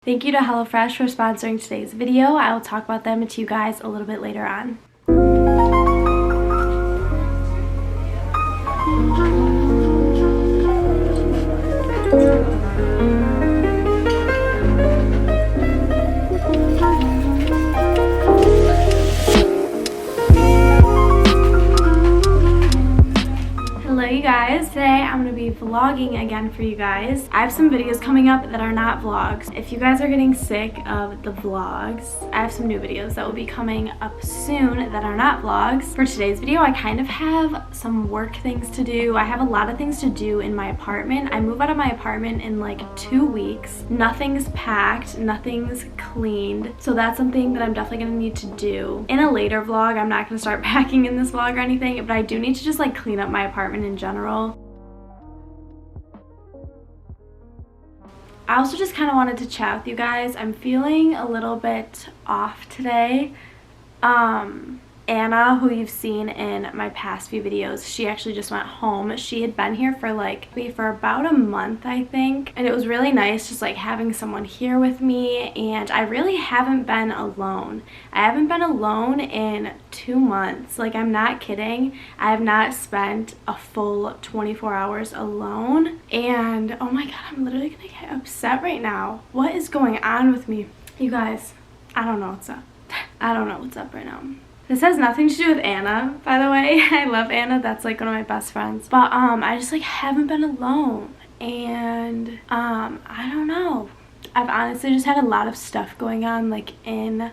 Thank you to HelloFresh for sponsoring today's video. I will talk about them to you guys a little bit later on. Hello you guys, today I'm going to be vlogging again for you guys. I have some videos coming up that are not vlogs. If you guys are getting sick of the vlogs, I have some new videos that will be coming up soon that are not vlogs. For today's video, I kind of have some work things to do. I have a lot of things to do in my apartment. I move out of my apartment in like 2 weeks. Nothing's packed, nothing's cleaned. So that's something that I'm definitely going to need to do. In a later vlog, I'm not going to start packing in this vlog or anything, but I do need to just like clean up my apartment in general. I also just kind of wanted to chat with you guys. I'm feeling a little bit off today. Anna, who you've seen in my past few videos, she actually just went home. She had been here for about a month, I think, and it was really nice just like having someone here with me, and I really haven't been alone. I haven't been alone in 2 months. Like, I'm not kidding. I have not spent a full 24 hours alone, and oh my god, I'm literally gonna get upset right now. What is going on with me? You guys, I don't know what's up. I don't know what's up right now. This has nothing to do with Anna, by the way. I love Anna. That's like one of my best friends. But I just like haven't been alone. And I don't know. I've honestly just had a lot of stuff going on like in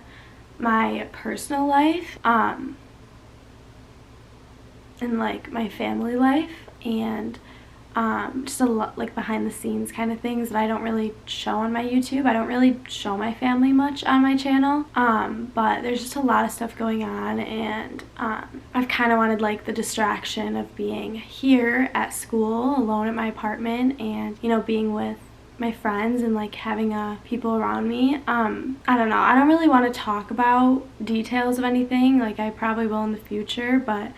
my personal life, and like my family life, and just a lot like behind the scenes kind of things that I don't really show on my YouTube. I don't really show my family much on my channel, but there's just a lot of stuff going on, and I've kind of wanted like the distraction of being here at school alone at my apartment, and you know, being with my friends and like having people around me. I don't know, I don't really want to talk about details of anything. Like, I probably will in the future, but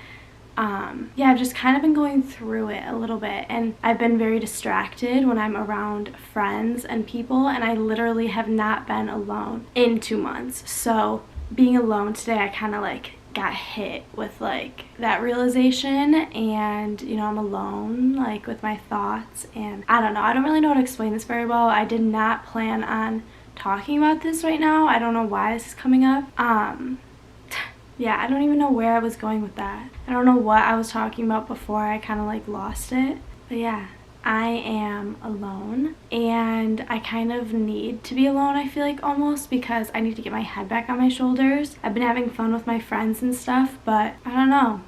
yeah, I've just kind of been going through it a little bit, and I've been very distracted when I'm around friends and people, and I literally have not been alone in 2 months. So being alone today, I kind of like got hit with like that realization, and you know, I'm alone like with my thoughts, and I don't know, I don't really know how to explain this very well. I did not plan on talking about this right now. I don't know why this is coming up. Yeah, I don't even know where I was going with that. I don't know what I was talking about before. I kind of like lost it. But yeah, I am alone, and I kind of need to be alone, I feel like, almost, because I need to get my head back on my shoulders. I've been having fun with my friends and stuff, but I don't know.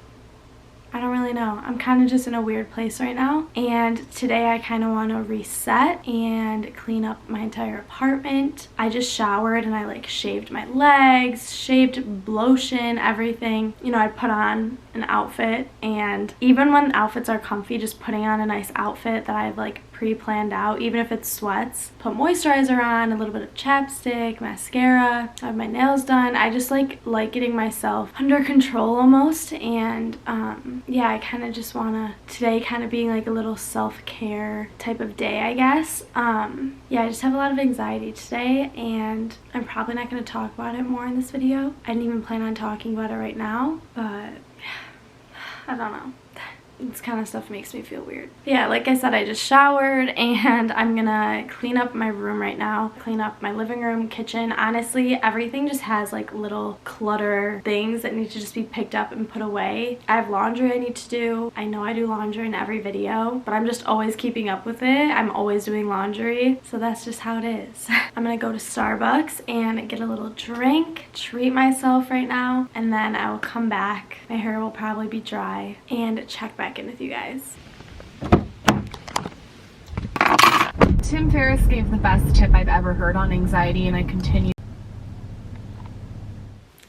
I don't really know. I'm kind of just in a weird place right now, and today I kind of want to reset and clean up my entire apartment. I just showered and I like shaved my legs, shaved lotion, everything. You know, I put on an outfit, and even when outfits are comfy, just putting on a nice outfit that I've like pre-planned out, even if it's sweats, put moisturizer on, a little bit of chapstick, mascara, have my nails done. I just like getting myself under control almost, and yeah, I kind of just wanna, today kind of being like a little self-care type of day, I guess. Yeah, I just have a lot of anxiety today, and I'm probably not going to talk about it more in this video. I didn't even plan on talking about it right now, but I don't know. This kind of stuff makes me feel weird. Yeah, like I said, I just showered, and I'm gonna clean up my room right now. Clean up my living room, kitchen. Honestly, everything just has like little clutter things that need to just be picked up and put away. I have laundry I need to do. I know I do laundry in every video, but I'm just always keeping up with it. I'm always doing laundry, so that's just how it is. I'm gonna go to Starbucks and get a little drink, treat myself right now, and then I will come back. My hair will probably be dry, and check back in with you guys. Tim Ferriss gave the best tip I've ever heard on anxiety, and I continue.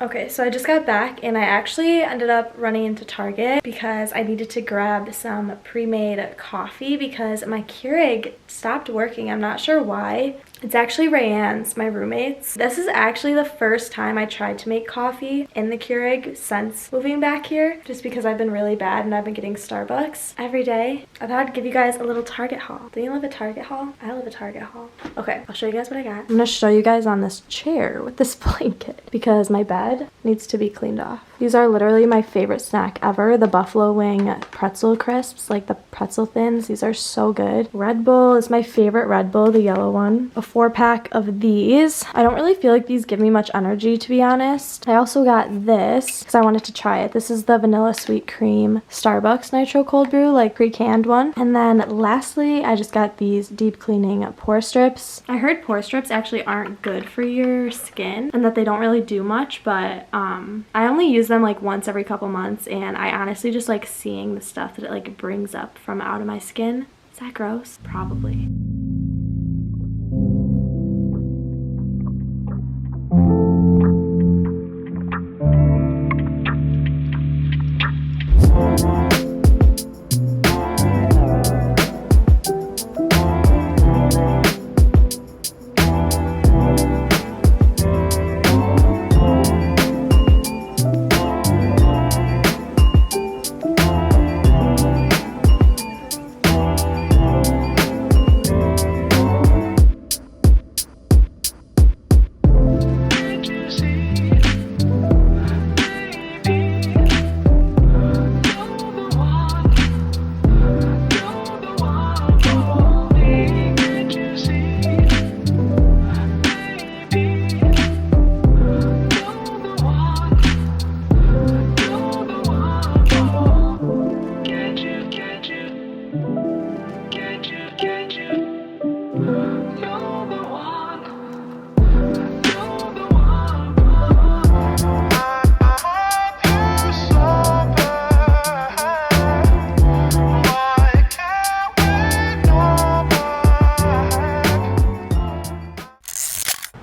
Okay, so I just got back, and I actually ended up running into Target because I needed to grab some pre-made coffee because my Keurig stopped working. I'm not sure why. It's actually Rayanne's, my roommate's. This is actually the first time I tried to make coffee in the Keurig since moving back here, just because I've been really bad and I've been getting Starbucks every day. I thought I'd give you guys a little Target haul. Do you love a Target haul? I love a Target haul. Okay, I'll show you guys what I got. I'm gonna show you guys on this chair with this blanket because my bed needs to be cleaned off. These are literally my favorite snack ever. The buffalo wing pretzel crisps, like the pretzel thins. These are so good. Red Bull is my favorite Red Bull, the yellow one. A 4-pack of these. I don't really feel like these give me much energy, to be honest. I also got this because I wanted to try it. This is the vanilla sweet cream Starbucks nitro cold brew, like pre-canned one. And then lastly, I just got these deep cleaning pore strips. I heard pore strips actually aren't good for your skin and that they don't really do much, but I only use them like once every couple months, and I honestly just like seeing the stuff that it like brings up from out of my skin. Is that gross? Probably.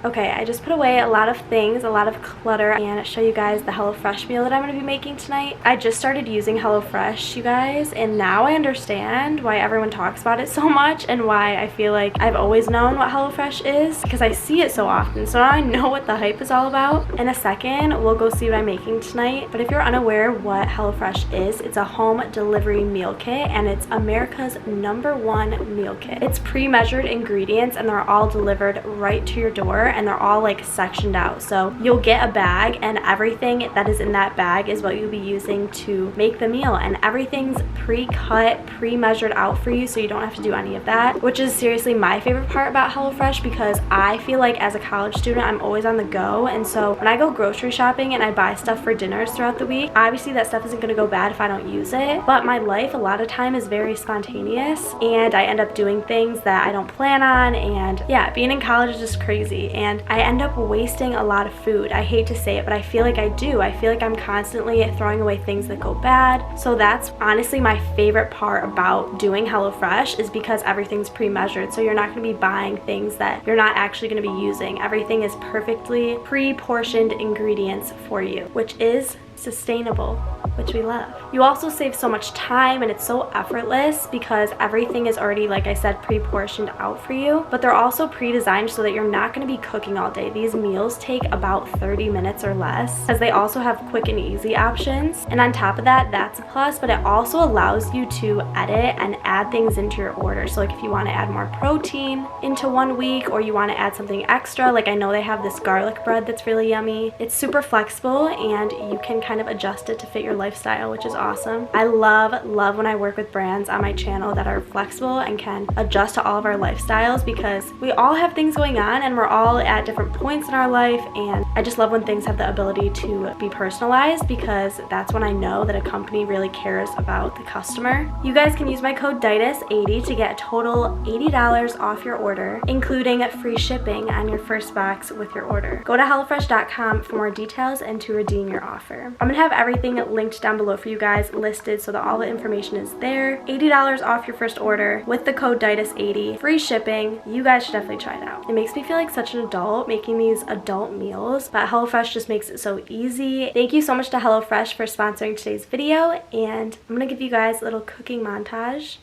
Okay, I just put away a lot of things, a lot of clutter, and show you guys the HelloFresh meal that I'm going to be making tonight. I just started using HelloFresh, you guys, and now I understand why everyone talks about it so much and why I feel like I've always known what HelloFresh is, because I see it so often, so now I know what the hype is all about. In a second, we'll go see what I'm making tonight, but if you're unaware what HelloFresh is, it's a home delivery meal kit, and it's America's #1 meal kit. It's pre-measured ingredients, and they're all delivered right to your door, and they're all like sectioned out, so you'll get a bag and everything that is in that bag is what you'll be using to make the meal, and everything's pre-cut, pre-measured out for you, so you don't have to do any of that, which is seriously my favorite part about HelloFresh, because I feel like as a college student I'm always on the go, and so when I go grocery shopping and I buy stuff for dinners throughout the week, obviously that stuff isn't going to go bad if I don't use it, but my life a lot of time is very spontaneous, and I end up doing things that I don't plan on, and yeah, being in college is just crazy, and I end up wasting a lot of food. I hate to say it, but I feel like I do. I feel like I'm constantly throwing away things that go bad. So that's honestly my favorite part about doing HelloFresh, is because everything's pre-measured. So you're not going to be buying things that you're not actually going to be using. Everything is perfectly pre-portioned ingredients for you, which is sustainable, which we love. You also save so much time, and it's so effortless because everything is already, like I said, pre-portioned out for you, but they're also pre-designed so that you're not going to be cooking all day. These meals take about 30 minutes or less, because they also have quick and easy options, and on top of that, that's a plus, but it also allows you to edit and add things into your order. So like if you want to add more protein into 1 week, or you want to add something extra, like I know they have this garlic bread that's really yummy. It's super flexible, and you can kind of adjust it to fit your lifestyle, which is awesome. I love when I work with brands on my channel that are flexible and can adjust to all of our lifestyles, because we all have things going on and we're all at different points in our life, and I just love when things have the ability to be personalized, because that's when I know that a company really cares about the customer. You guys can use my code DITUS80 to get a total $80 off your order, including free shipping on your first box with your order. Go to HelloFresh.com for more details and to redeem your offer. I'm gonna have everything linked down below for you guys, listed so that all the information is there. $80 off your first order with the code DITUS80, free shipping. You guys should definitely try it out. It makes me feel like such an adult making these adult meals, but HelloFresh just makes it so easy. Thank you so much to HelloFresh for sponsoring today's video, and I'm gonna give you guys a little cooking montage.